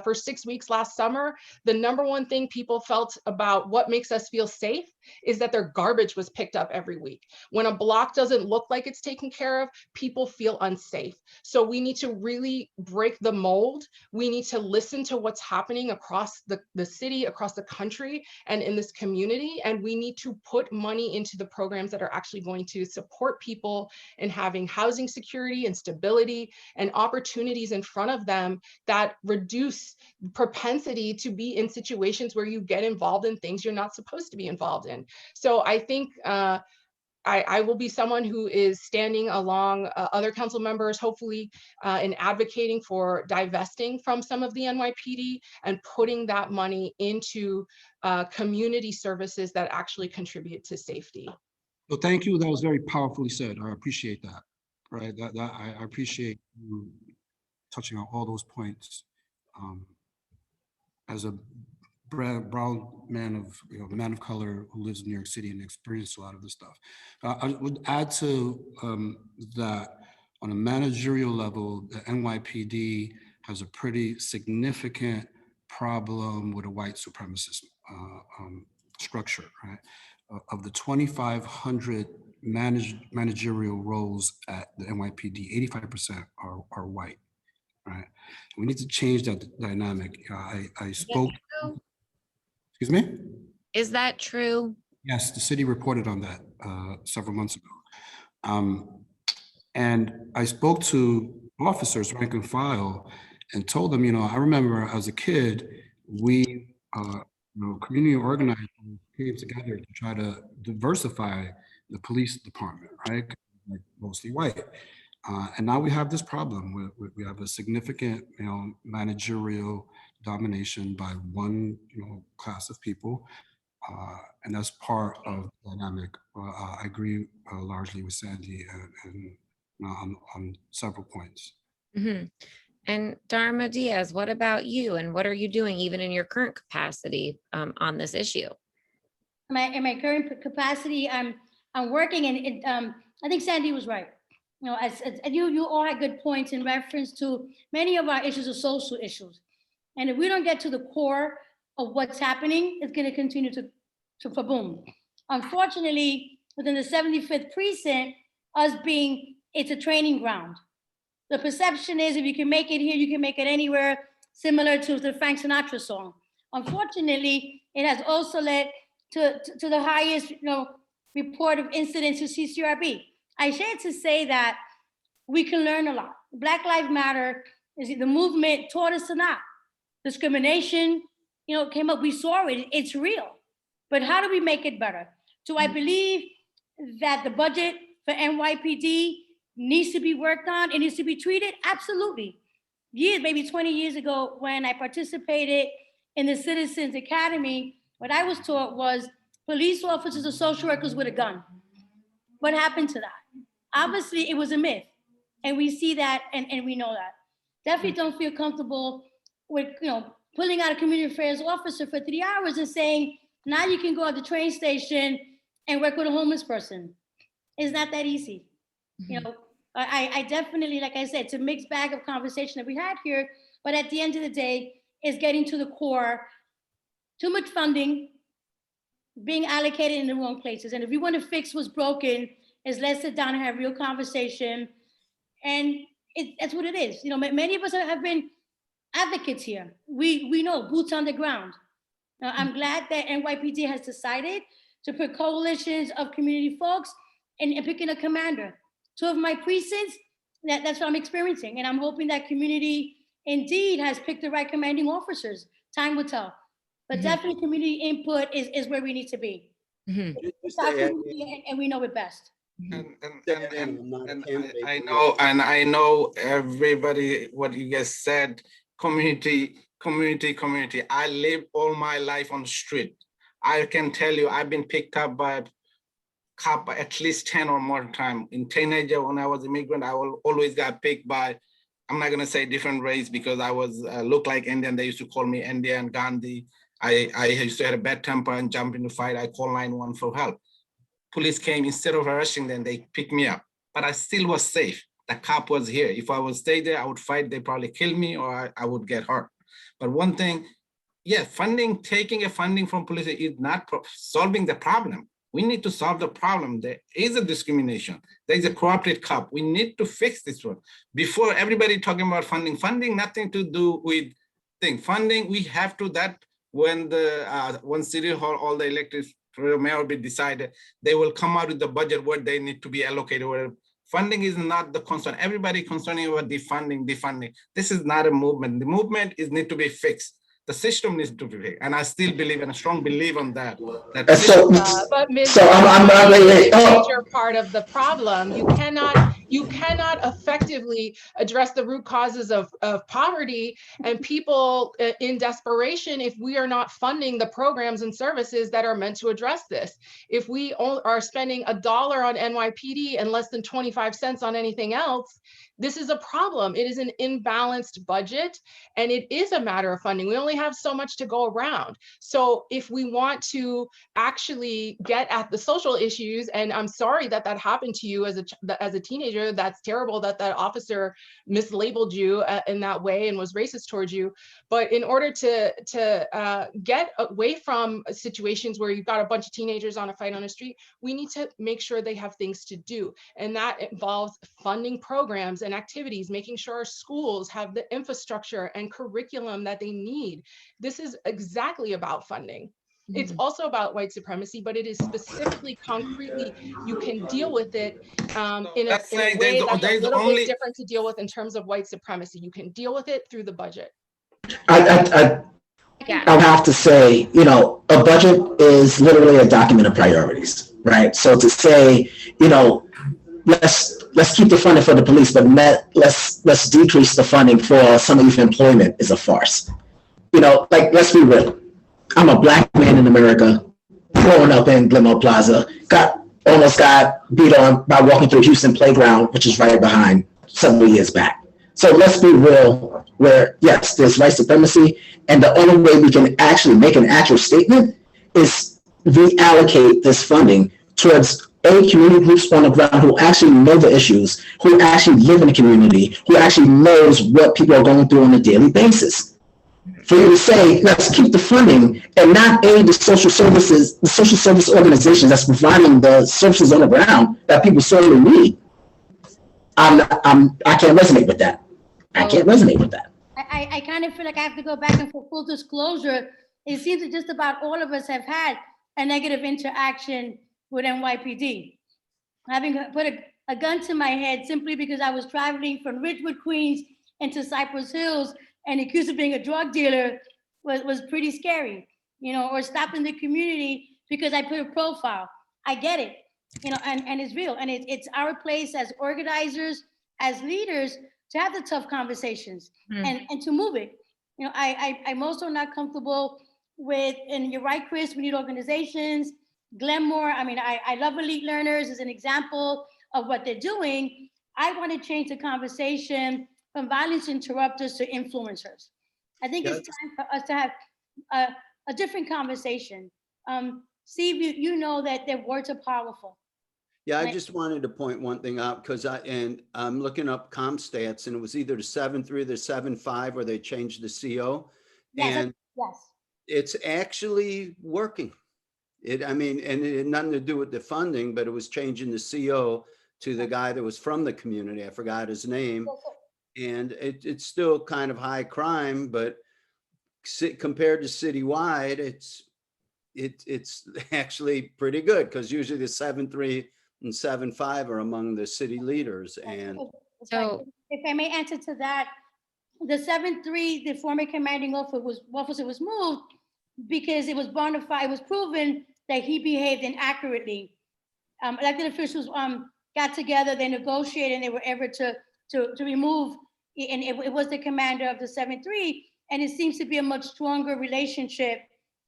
for 6 weeks last summer, the number one thing people felt about what makes us feel safe is that their garbage was picked up every week. When a block doesn't look like it's taken care of, people feel unsafe. So we need to really break the mold. We need to listen to what's happening across the city, across the country, and in this community. And we need to put money into the programs that are actually going to support people in having housing security and stability and opportunities in front of them that reduce propensity to be in situations where you get involved in things you're not supposed to be involved in. So I think I will be someone who is standing along other council members, hopefully in advocating for divesting from some of the NYPD and putting that money into community services that actually contribute to safety. Well, thank you. That was very powerfully said. I appreciate that. Right. I appreciate you touching on all those points. As a brown man of, man of color who lives in New York City and experienced a lot of this stuff. I would add to that on a managerial level, the NYPD has a pretty significant problem with a white supremacist structure, right? Of the 2,500 managerial roles at the NYPD, 85% are white. Right. We need to change that dynamic. I spoke. Excuse me? Is that true? Yes, the city reported on that several months ago. And I spoke to officers, rank and file, and told them, I remember as a kid, we, community organizers came together to try to diversify the police department, right? Like mostly white. And now we have this problem. We have a significant, managerial domination by one, class of people, and that's part of the dynamic. I agree largely with Sandy and on several points. Mm-hmm. And Darma Diaz, what about you? And what are you doing, even in your current capacity, on this issue? In my current capacity, I'm working, and I think Sandy was right. As you all had good points in reference to many of our issues are social issues. And if we don't get to the core of what's happening, it's going to continue to boom. Unfortunately, within the 75th precinct, it's a training ground. The perception is if you can make it here, you can make it anywhere, similar to the Frank Sinatra song. Unfortunately, it has also led to the highest report of incidents to CCRB. I share to say that we can learn a lot. Black Lives Matter is the movement taught us a lot. Discrimination, came up. We saw it. It's real. But how do we make it better? Do I believe that the budget for NYPD needs to be worked on? It needs to be treated? Absolutely. Maybe 20 years ago, when I participated in the Citizens Academy, what I was taught was police officers are social workers with a gun. What happened to that? Obviously, it was a myth, and we see that, and we know that. Definitely don't feel comfortable with, pulling out a community affairs officer for 3 hours and saying, now you can go at the train station and work with a homeless person. It's not that easy. Mm-hmm. I definitely, like I said, it's a mixed bag of conversation that we had here, but at the end of the day, it's getting to the core. Too much funding being allocated in the wrong places. And if we want to fix what's broken, let's sit down and have real conversation. And that's what it is. Many of us have been advocates here. We know boots on the ground. Now, I'm glad that NYPD has decided to put coalitions of community folks and picking a commander. 2 of my precincts, that's what I'm experiencing. And I'm hoping that community indeed has picked the right commanding officers. Time will tell. But definitely community input is where we need to be. Mm-hmm. And we know it best. And I know everybody, what you guys said, community. I live all my life on the street. I can tell you, I've been picked up by cop at least 10 or more times. In teenager, when I was immigrant, I always got picked by, I'm not gonna say different race because I was look like Indian. They used to call me Indian, Gandhi. I used to have a bad temper and jump into fight. I call 911 for help. Police came, instead of arresting them, they picked me up, but I still was safe. The cop was here. If I would stay there, I would fight. They probably kill me or I would get hurt. But one thing, yeah, funding, taking a funding from police is not solving the problem. We need to solve the problem. There is a discrimination. There is a corporate cop. We need to fix this one. Before everybody talking about funding, nothing to do with thing. Funding, we have to, that when the when City Hall, all the elected mayor be decided, they will come out with the budget where they need to be allocated. Where funding is not the concern. Everybody concerning about defunding. This is not a movement. The movement is need to be fixed. The system needs to be fixed. And I still believe, and a strong belief on that. But Ms. a major part of the problem. You cannot effectively address the root causes of poverty and people in desperation if we are not funding the programs and services that are meant to address this. If we are spending $1 on NYPD and less than 25 cents on anything else, this is a problem. It is an imbalanced budget, and it is a matter of funding. We only have so much to go around. So if we want to actually get at the social issues, and I'm sorry that that happened to you as a teenager, that's terrible that that officer mislabeled you in that way and was racist towards you. But in order to get away from situations where you've got a bunch of teenagers on a fight on the street, we need to make sure they have things to do. And that involves funding programs and activities, making sure our schools have the infrastructure and curriculum that they need. This is exactly about funding. It's also about white supremacy, but it is specifically, concretely, you can deal with it in a way that's a little bit different to deal with in terms of white supremacy. You can deal with it through the budget. I have to say, you know, a budget is literally a document of priorities, right? So to say, you know, let's keep the funding for the police, but let's decrease the funding for some youth employment is a farce. You know, like, let's be real. I'm a black man in America, growing up in Glenmore Plaza, almost got beat on by walking through Houston Playground, which is right behind several years back. So let's be real, where yes, there's white supremacy, and the only way we can actually make an actual statement is reallocate this funding towards community groups on the ground who actually know the issues, who actually live in the community, who actually knows what people are going through on a daily basis. For you to say, let's keep the funding and not aid the social service organizations that's providing the services on the ground that people sorely need. I can't resonate with that. I can't resonate with that. I kind of feel like I have to go back, and for full disclosure, it seems that just about all of us have had a negative interaction with NYPD. Having put a gun to my head simply because I was traveling from Ridgewood, Queens into Cypress Hills and accused of being a drug dealer was pretty scary, you know, or stopped in the community because I put a profile. I get it, you know, and it's real. And it's our place as organizers, as leaders, to have the tough conversations and to move it. You know, I'm also not comfortable with, and you're right, Chris, we need organizations. Glenmore, I mean, I love Elite Learners as an example of what they're doing. I want to change the conversation from violence interrupters to influencers. I think it's time for us to have a different conversation. Steve, you know that their words are powerful. Yeah, right? I just wanted to point one thing out because I'm looking up ComStats, and it was either the 7.3 or the 7.5 where they changed the CO. Yes, and yes. It's actually working. I mean, and it had nothing to do with the funding, but it was changing the CO to the guy that was from the community. I forgot his name. And it's still kind of high crime, but compared to citywide, it's actually pretty good, because usually the 7.3 and 7.5 are among the city leaders. And so, if I may answer to that, the 7.3, the former commanding officer was moved because it was bona fide, it was proven that he behaved inaccurately. Elected officials got together, they negotiated, and they were able to remove, and it was the commander of the 7.3, and it seems to be a much stronger relationship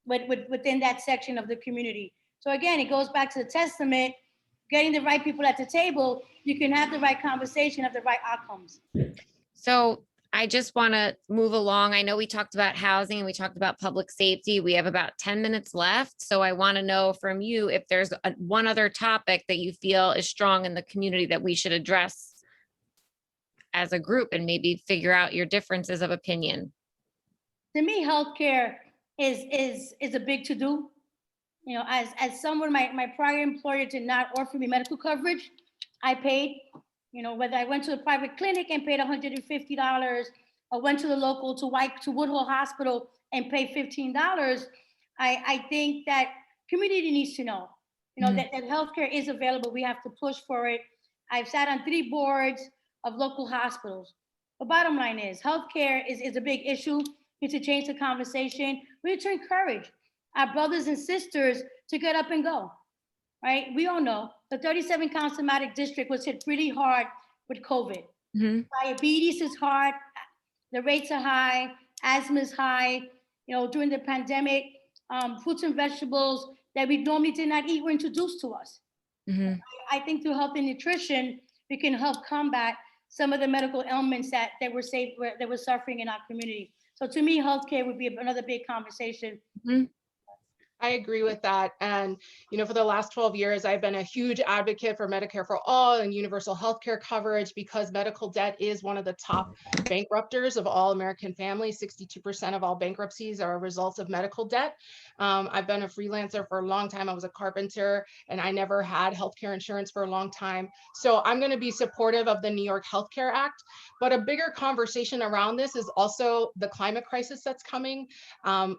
within that section of the community. So again, it goes back to the testament getting the right people at the table, you can have the right conversation, have the right outcomes. So I just want to move along. I know we talked about housing and we talked about public safety. We have about 10 minutes left. So I want to know from you if there's one other topic that you feel is strong in the community that we should address as a group and maybe figure out your differences of opinion. To me, healthcare is a big to-do. You know, as someone, my prior employer did not offer me medical coverage. I paid, you know, whether I went to a private clinic and paid $150 or went to the local to Woodhull Hospital and paid $15. I think that community needs to know, you know, that healthcare is available. We have to push for it. I've sat on 3 boards of local hospitals. The bottom line is healthcare is a big issue. We need to change the conversation. We need to encourage our brothers and sisters to get up and go, right? We all know the 37 Councilmatic District was hit pretty hard with COVID. Diabetes is hard, the rates are high, asthma is high. You know, during the pandemic, fruits and vegetables that we normally did not eat were introduced to us. I think through health and nutrition, we can help combat some of the medical ailments that we're suffering in our community. So to me, healthcare would be another big conversation. I agree with that. And, you know, for the last 12 years, I've been a huge advocate for Medicare for all and universal healthcare coverage because medical debt is one of the top bankrupters of all American families. 62% of all bankruptcies are a result of medical debt. I've been a freelancer for a long time. I was a carpenter and I never had healthcare insurance for a long time. So I'm going to be supportive of the New York Healthcare Act. But a bigger conversation around this is also the climate crisis that's coming,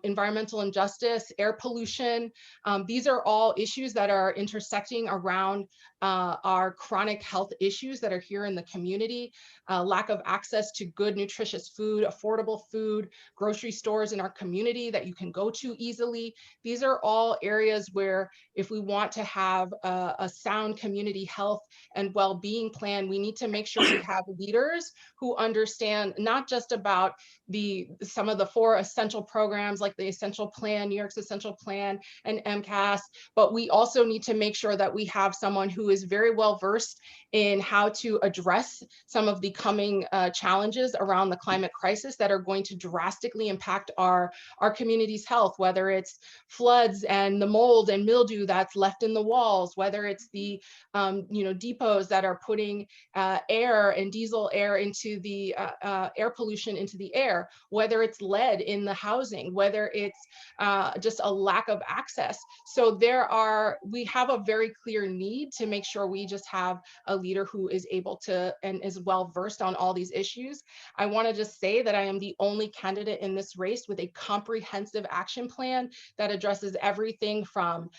environmental injustice, air pollution. These are all issues that are intersecting around our chronic health issues that are here in the community. Lack of access to good, nutritious food, affordable food, grocery stores in our community that you can go to easily. These are all areas where if we want to have a sound community health and well-being plan, we need to make sure we have leaders who understand not just about some of the 4 essential programs like the Essential Plan, New York's Essential Plan, and MCAS, but we also need to make sure that we have someone who is very well versed in how to address some of the coming challenges around the climate crisis that are going to drastically impact our community's health, whether it's floods and the mold and mildew that's left in the walls, whether it's the depots that are putting air and diesel air into the air pollution into the air, whether it's lead in the housing, whether it's just a lack of access. So we have a very clear need to make sure we just have a leader who is able to and is well versed on all these issues. I want to just say that I am the only candidate in this race with a comprehensive action plan that addresses everything from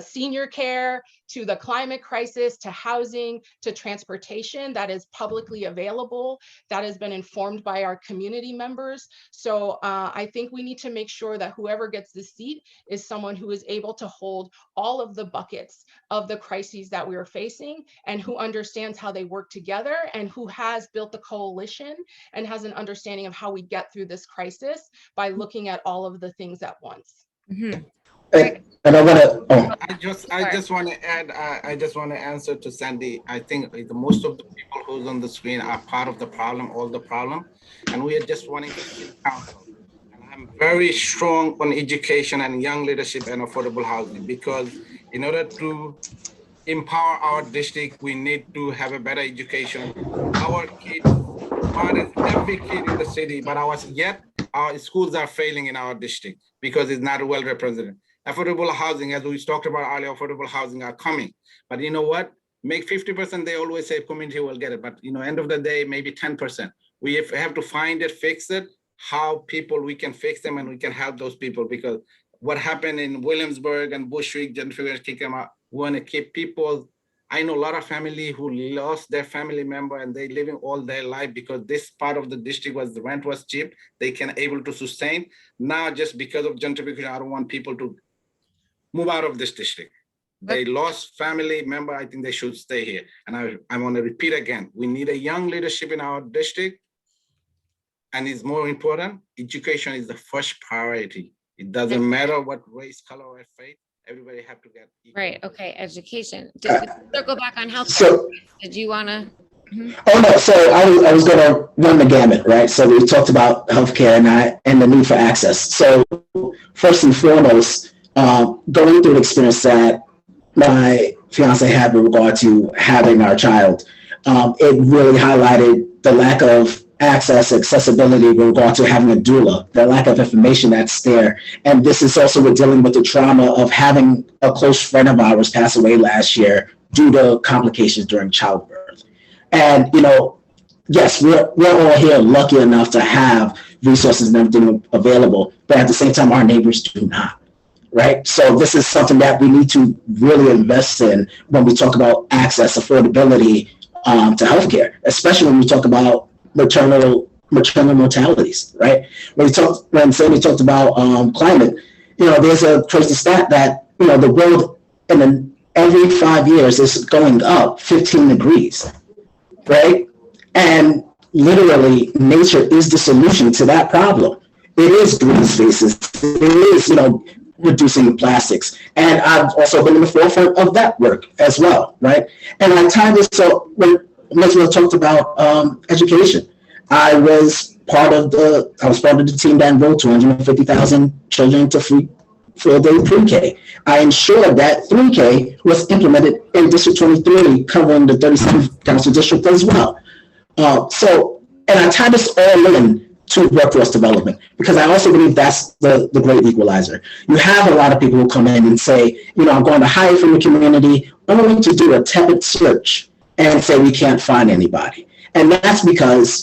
senior care to the climate crisis to housing to transportation that is publicly available, that has been informed by our community members. So I think we need to make sure that whoever gets the seat is someone who is able to hold all of the buckets of the crises that we are facing and who understands how they work together and who has built the coalition and has an understanding of how we get through this crisis by looking at all of the things at once. And I want to. I just want to add. I just want to answer to Sandy. I think most of the people who's on the screen are part of the problem, all the problem, and we are just wanting to see council. And I'm very strong on education and young leadership and affordable housing because in order to empower our district, we need to have a better education. Our kids, smart as every kid in the city, but our schools are failing in our district because it's not well represented. Affordable housing, as we talked about earlier, affordable housing are coming. But you know what? Make 50%, they always say community will get it. But end of the day, maybe 10%. We have to find it, fix it, how we can fix them and we can help those people because what happened in Williamsburg and Bushwick, gentrification, kick them out. We want to keep people. I know a lot of family who lost their family member and they living all their life because this part of the district the rent was cheap. They can able to sustain. Now, just because of gentrification, I don't want people to move out of this district. They lost family member. I think they should stay here. And I want to repeat again, we need a young leadership in our district. And it's more important, education is the first priority. It doesn't matter what race, color, or faith. everybody have to get equal Right, okay, education. Did circle back on health? So, Did you wanna? oh no, so I was gonna run the gamut, right? So we talked about healthcare and the need for access. So first and foremost, going through the experience that my fiance had with regard to having our child, it really highlighted the lack of access, accessibility with regard to having a doula, the lack of information that's there. And this is also with dealing with the trauma of having a close friend of ours pass away last year due to complications during childbirth. And, yes, we're all here lucky enough to have resources and everything available, but at the same time, our neighbors do not. Right. So this is something that we need to really invest in when we talk about access, affordability to healthcare, especially when we talk about maternal mortalities. Right. When Sammy talked about climate, there's a crazy stat that the world every 5 years is going up 15 degrees. Right. And literally, nature is the solution to that problem. It is green spaces. It is, reducing plastics. And I've also been in the forefront of that work as well, right? And I tie this up when Misba talked about education. I was part of the team that enrolled 250,000 children to free full-day pre-K. I ensured that 3K was implemented in District 23, covering the 37th Council District as well. And I tie this all in to workforce development, because I also believe that's the great equalizer. You have a lot of people who come in and say, I'm going to hire from the community, only to do a tepid search and say we can't find anybody. And that's because,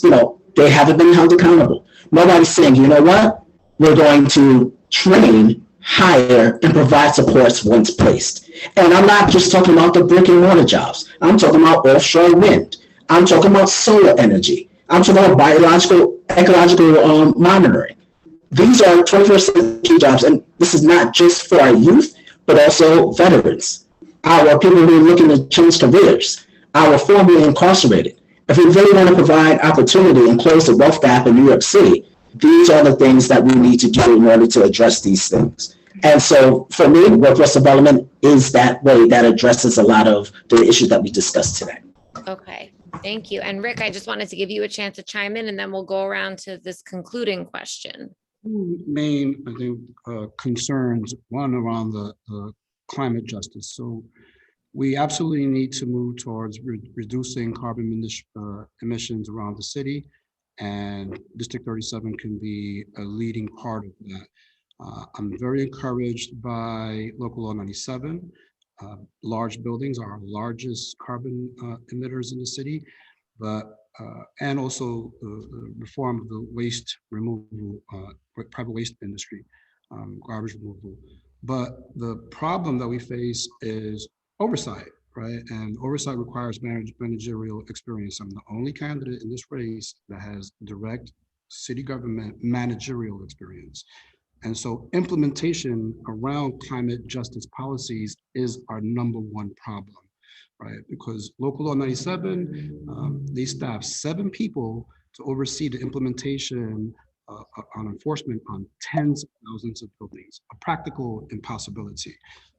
they haven't been held accountable. Nobody's saying, you know what, we're going to train, hire, and provide supports once placed. And I'm not just talking about the brick and mortar jobs. I'm talking about offshore wind. I'm talking about solar energy. I'm talking about biological, ecological monitoring. These are 21st century jobs, and this is not just for our youth, but also veterans, our people who are looking to change careers, our formerly incarcerated. If we really want to provide opportunity and close the wealth gap in New York City, these are the things that we need to do in order to address these things. And so for me, workforce development is that way that addresses a lot of the issues that we discussed today. Okay, thank you. And Rick, I just wanted to give you a chance to chime in, and then we'll go around to this concluding question. Main, I think, concerns, one around the climate justice. So we absolutely need to move towards reducing carbon emissions around the city, and District 37 can be a leading part of that. I'm very encouraged by Local Law 97. Large buildings are our largest carbon emitters in the city, but and also the reform of the waste removal, private waste industry, garbage removal. But the problem that we face is oversight, right? And oversight requires managerial experience. I'm the only candidate in this race that has direct city government managerial experience. And so implementation around climate justice policies is our #1 problem, right? Because Local Law 97, they staff 7 people to oversee the implementation on enforcement on tens of thousands of buildings, a practical impossibility.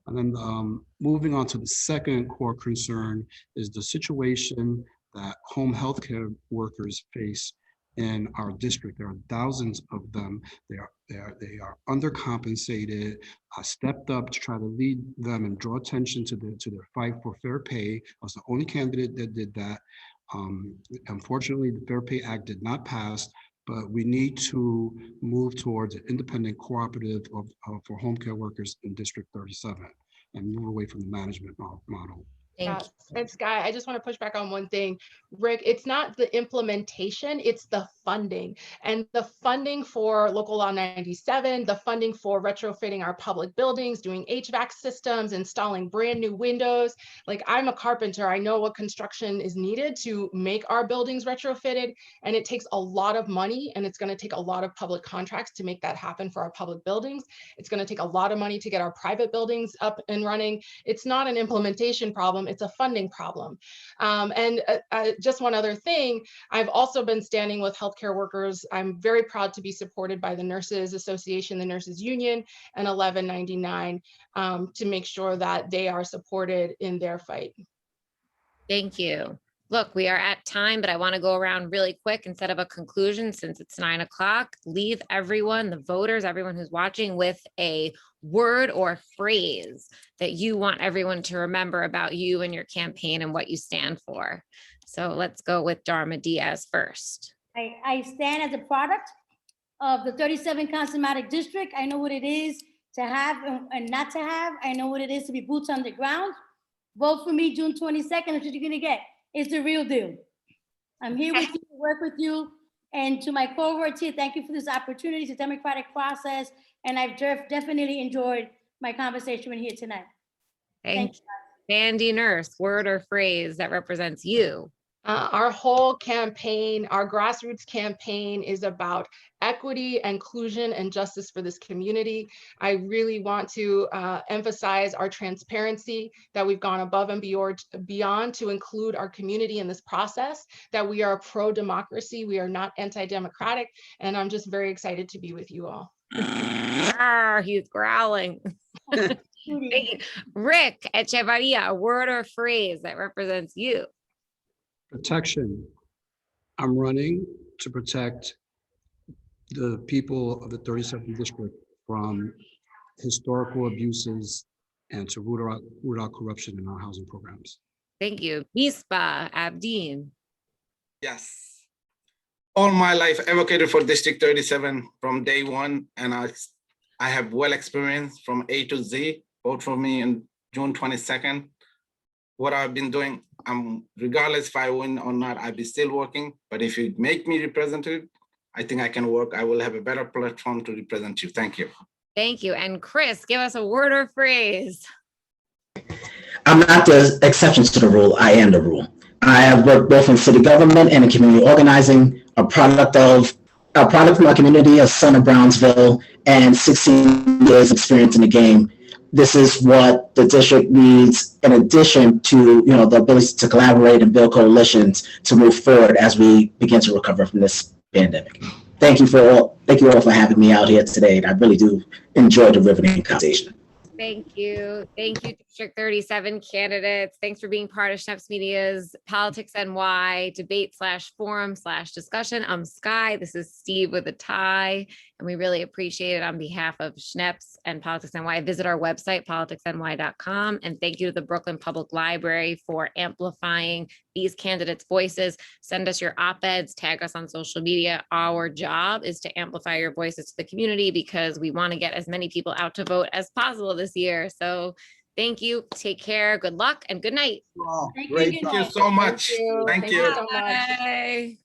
And then moving on to the second core concern is the situation that home healthcare workers face in our district. There are thousands of them. They are undercompensated. I stepped up to try to lead them and draw attention to their fight for fair pay. I was the only candidate that did that. Unfortunately, the Fair Pay Act did not pass, but we need to move towards an independent cooperative for home care workers in District 37 and move away from the management model. Thank you. And Sky, I just want to push back on one thing. Rick, it's not the implementation, it's the funding. And the funding for Local Law 97, the funding for retrofitting our public buildings, doing HVAC systems, installing brand new windows. Like, I'm a carpenter, I know what construction is needed to make our buildings retrofitted, and it takes a lot of money, and it's going to take a lot of public contracts to make that happen for our public buildings. It's going to take a lot of money to get our private buildings up and running. It's not an implementation problem. It's a funding problem. And just one other thing, I've also been standing with healthcare workers. I'm very proud to be supported by the Nurses Association, the Nurses Union, and 1199 to make sure that they are supported in their fight. Thank you. Look, we are at time, but I want to go around really quick instead of a conclusion since it's 9 o'clock. Leave everyone, the voters, everyone who's watching, with a word or phrase that you want everyone to remember about you and your campaign and what you stand for. So let's go with Darma Diaz first. I stand as a product of the 37 Councilmatic District. I know what it is to have and not to have. I know what it is to be boots on the ground. Vote for me June 22nd. That's what you're gonna get. It's the real deal. I'm here with you to work with you. And to my cohorts here, thank you for this opportunity. It's a democratic process. And I've definitely enjoyed my conversation here tonight. Thank you. Sandy Nurse, word or phrase that represents you. Our whole campaign, our grassroots campaign, is about equity, inclusion, and justice for this community. I really want to emphasize our transparency, that we've gone above and beyond to include our community in this process, that we are pro-democracy, we are not anti-democratic, and I'm just very excited to be with you all. He's growling. Thank you. Rick Echevarria, a word or phrase that represents you. Protection. I'm running to protect the people of the 37th district from historical abuses and to root out corruption in our housing programs. Thank you. Misba Abdin. Yes. All my life advocated for District 37 from day one, and I have well experience from A to Z. Vote for me on June 22nd. What I've been doing, regardless if I win or not, I'll be still working. But if you make me representative, I think I can work. I will have a better platform to represent you. Thank you. Thank you. And Chris, give us a word or phrase. I'm not the exception to the rule. I am the rule. I have worked both in city government and in community organizing, a product of my community, a son of Brownsville, and 16 years experience in the game. This is what the district needs, in addition to the ability to collaborate and build coalitions to move forward as we begin to recover from this pandemic. Thank you all for having me out here today. I really do enjoy the riveting conversation. Thank you. Thank you, District 37 candidates. Thanks for being part of Schneps Media's PoliticsNY debate/forum/discussion. I'm Sky. This is Steve with a tie, and we really appreciate it on behalf of Schneps and PoliticsNY. Visit our website, politicsny.com, and thank you to the Brooklyn Public Library for amplifying these candidates' voices. Send us your op-eds, tag us on social media. Our job is to amplify your voices to the community because we want to get as many people out to vote as possible this year. So thank you. Take care. Good luck and good night. Great. Thank you so much. Thank you. So much. Bye.